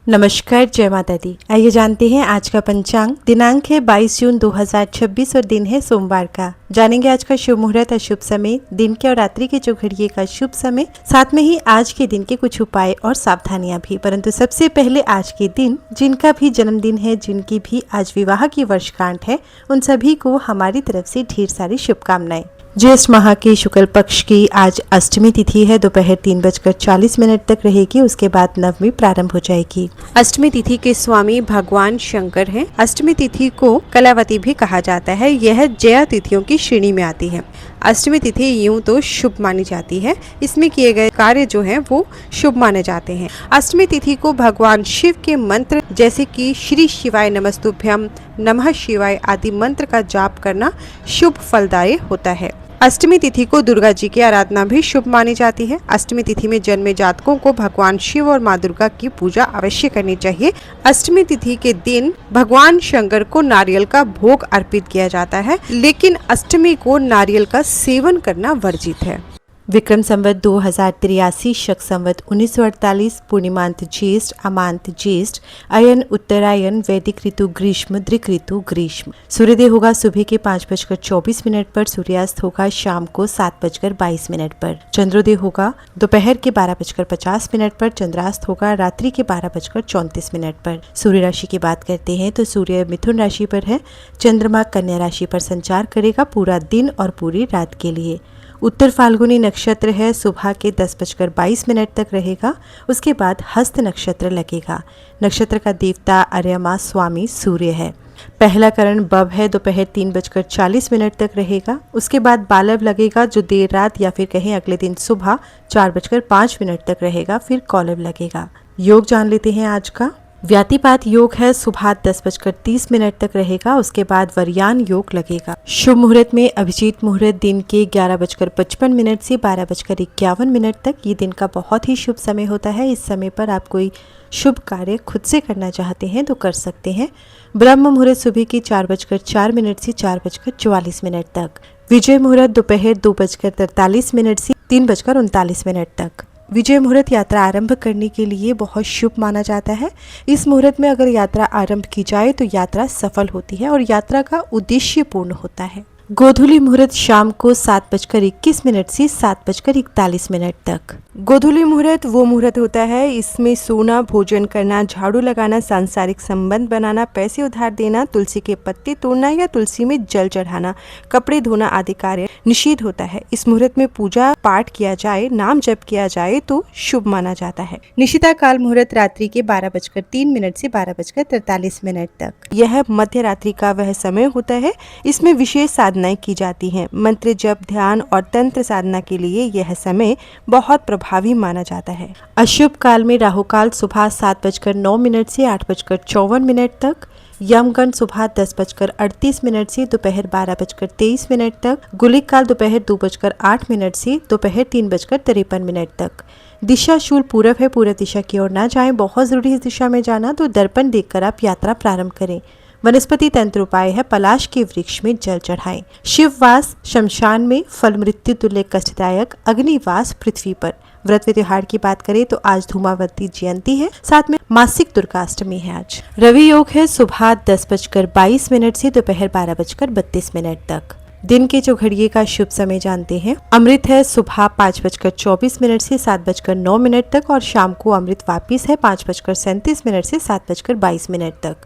नमस्कार, जय माता दी। आइए जानते हैं आज का पंचांग। दिनांक है 22 जून 2026 और दिन है सोमवार का। जानेंगे आज का शुभ मुहूर्त और शुभ समय, दिन के और रात्रि के जो घड़िए का शुभ समय, साथ में ही आज के दिन के कुछ उपाय और सावधानियां भी। परंतु सबसे पहले आज के दिन जिनका भी जन्मदिन है, जिनकी भी आज विवाह की वर्षगांठ है, उन सभी को हमारी तरफ से ढेर सारी शुभकामनाएं। ज्येष्ठ माह के शुक्ल पक्ष की आज अष्टमी तिथि है, दोपहर 3:40 तक रहेगी। उसके बाद नवमी प्रारंभ हो जाएगी। अष्टमी तिथि के स्वामी भगवान शंकर हैं। अष्टमी तिथि को कलावती भी कहा जाता है। यह जया तिथियों की श्रेणी में आती है। अष्टमी तिथि यूं तो शुभ मानी जाती है, इसमें किए गए कार्य जो हैं वो शुभ माने जाते हैं। अष्टमी तिथि को भगवान शिव के मंत्र जैसे कि श्री शिवाय नमस्तुभ्यम, नमः शिवाय आदि मंत्र का जाप करना शुभ फलदायी होता है। अष्टमी तिथि को दुर्गा जी की आराधना भी शुभ मानी जाती है। अष्टमी तिथि में जन्मे जातकों को भगवान शिव और माँ दुर्गा की पूजा अवश्य करनी चाहिए। अष्टमी तिथि के दिन भगवान शंकर को नारियल का भोग अर्पित किया जाता है, लेकिन अष्टमी को नारियल का सेवन करना वर्जित है। विक्रम संवत 2083, शक संवत 1948, पूर्णिमांत ज्येष्ठ, अमांत ज्येष्ठ, अयन उत्तरायण, वैदिक ऋतु ग्रीष्म, दृक ऋतु ग्रीष्म। सूर्योदय होगा सुबह के 5:24 पर, सूर्यास्त होगा शाम को 7:22 पर। चंद्रोदय होगा दोपहर के 12:50 पर, चंद्रास्त होगा रात्रि के 12:34 पर। सूर्य राशि की बात करते हैं तो सूर्य मिथुन राशि पर है, चंद्रमा कन्या राशि पर संचार करेगा पूरा दिन और पूरी रात के लिए। उत्तर फाल्गुनी नक्षत्र है, सुबह के 10:22 तक रहेगा। उसके बाद हस्त नक्षत्र लगेगा। नक्षत्र का देवता अर्यमा स्वामी सूर्य है। पहला करण बब है, दोपहर 3:40 तक रहेगा। उसके बाद बालव लगेगा जो देर रात या फिर कहें अगले दिन सुबह 4:05 तक रहेगा। फिर कौलव लगेगा। योग जान लेते हैं आज का। व्यातिपात योग है, सुबह 10:30 तक रहेगा। उसके बाद वरयान योग लगेगा। शुभ मुहूर्त में अभिजीत मुहूर्त दिन के 11:55 से 12:51 तक। ये दिन का बहुत ही शुभ समय होता है। इस समय पर आप कोई शुभ कार्य खुद से करना चाहते हैं तो कर सकते हैं। ब्रह्म मुहूर्त सुबह के 4:04 से 4:44 तक। विजय मुहूर्त दोपहर 2:43 से 3:39 तक। विजय मुहूर्त यात्रा आरंभ करने के लिए बहुत शुभ माना जाता है। इस मुहूर्त में अगर यात्रा आरंभ की जाए तो यात्रा सफल होती है और यात्रा का उद्देश्य पूर्ण होता है। गोधूली मुहूर्त शाम को 7:21 से 7:41 तक। गोधूली मुहूर्त वो मुहूर्त होता है, इसमें सोना, भोजन करना, झाड़ू लगाना, सांसारिक संबंध बनाना, पैसे उधार देना, तुलसी के पत्ते तोड़ना या तुलसी में जल चढ़ाना, कपड़े धोना आदि कार्य निषिद्ध होता है। इस मुहूर्त में पूजा पाठ किया जाए, नाम जप किया जाए तो शुभ माना जाता है। निशिता काल मुहूर्त रात्रि के 12:03 से 12:43 तक। यह मध्य रात्रि का वह समय होता है, इसमें विशेष साधनाएं की जाती हैं। मंत्र जप, ध्यान और तंत्र साधना के लिए यह समय बहुत प्रभावी माना जाता है। अशुभ काल में राहु काल सुबह 7:09 से 8:54 तक। यमगंड सुबह 10:38 से दोपहर 12:23 तक। गुलिक काल दोपहर 2:08 से दोपहर 3:53 तक। दिशा शूल पूरब है, पूर्व दिशा की ओर ना जाएं। बहुत जरूरी है इस दिशा में जाना, तो दर्पण देखकर आप यात्रा प्रारंभ करें। वनस्पति तंत्र उपाय है, पलाश के वृक्ष में जल चढ़ाएं। शिववास शमशान में, फल मृत्यु तुल्य कष्टदायक, अग्निवास पृथ्वी पर। व्रत व त्योहार की बात करें तो आज धूमावती जयंती है, साथ में मासिक दुर्गाष्टमी है। आज रवि योग है, सुबह 10:22 से दोपहर 12:32 तक। दिन के जो घड़िए का शुभ समय जानते हैं। अमृत है, सुबह 5:24 से 7:09 तक और शाम को अमृत वापिस है 5:37 से 7:22 तक।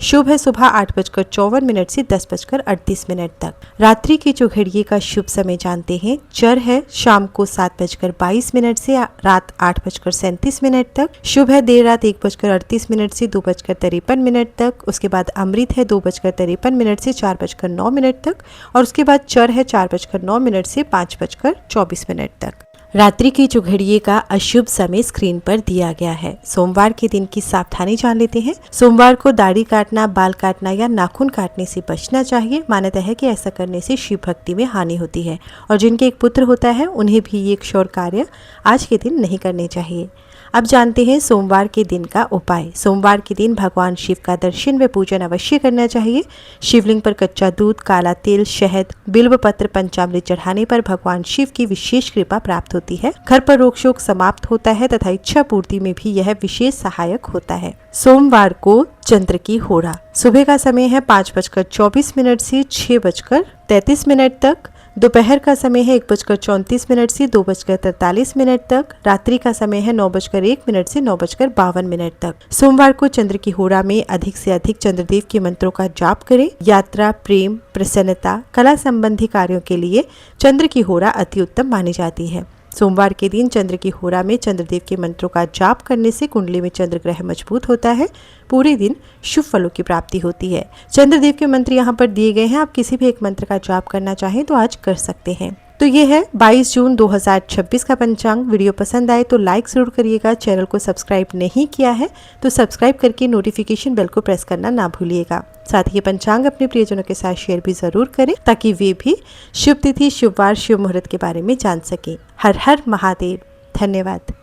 शुभ है सुबह 8:54 से 10:38 तक। रात्रि के जो घड़िए का शुभ समय जानते हैं। चर है, शाम को 7:22 से रात 8:37 तक। शुभ है देर रात 1:38 से 2:53 तक। उसके बाद अमृत है 2:53 से 4:09 तक और उसके बाद चर है 4:09 से 5:24 तक। रात्रि की जो घड़िए का अशुभ समय स्क्रीन पर दिया गया है। सोमवार के दिन की सावधानी जान लेते हैं। सोमवार को दाढ़ी काटना, बाल काटना या नाखून काटने से बचना चाहिए। मान्यता है कि ऐसा करने से शिव भक्ति में हानि होती है और जिनके एक पुत्र होता है उन्हें भी ये क्षौर कार्य आज के दिन नहीं करने चाहिए। अब जानते हैं सोमवार के दिन का उपाय। सोमवार के दिन भगवान शिव का दर्शन व पूजन अवश्य करना चाहिए। शिवलिंग पर कच्चा दूध, काला तिल, शहद, बिल्व पत्र, पंचामृत चढ़ाने पर भगवान शिव की विशेष कृपा प्राप्त होती है। घर पर रोग शोक समाप्त होता है तथा इच्छा पूर्ति में भी यह विशेष सहायक होता है। सोमवार को चंद्र की होरा। सुबह का समय है 5:24 से 6:33 तक। दोपहर का समय है 1:34 से 2:43 तक। रात्रि का समय है 9:01 से 9:52 तक। सोमवार को चंद्र की होरा में अधिक से अधिक चंद्रदेव के मंत्रों का जाप करें। यात्रा, प्रेम, प्रसन्नता, कला संबंधी कार्यों के लिए चंद्र की होरा अति उत्तम मानी जाती है। सोमवार के दिन चंद्र की होरा में चंद्रदेव के मंत्रों का जाप करने से कुंडली में चंद्र ग्रह मजबूत होता है। पूरे दिन शुभ फलों की प्राप्ति होती है। चंद्रदेव के मंत्र यहाँ पर दिए गए हैं। आप किसी भी एक मंत्र का जाप करना चाहें तो आज कर सकते हैं। तो ये है 22 जून 2026 का पंचांग। वीडियो पसंद आए तो लाइक जरूर करिएगा। चैनल को सब्सक्राइब नहीं किया है तो सब्सक्राइब करके नोटिफिकेशन बेल को प्रेस करना ना भूलिएगा। साथ ही ये पंचांग अपने प्रियजनों के साथ शेयर भी जरूर करें ताकि वे भी शुभ तिथि, शुभ वार, शुभ मुहूर्त के बारे में जान सकें। हर हर महादेव। धन्यवाद।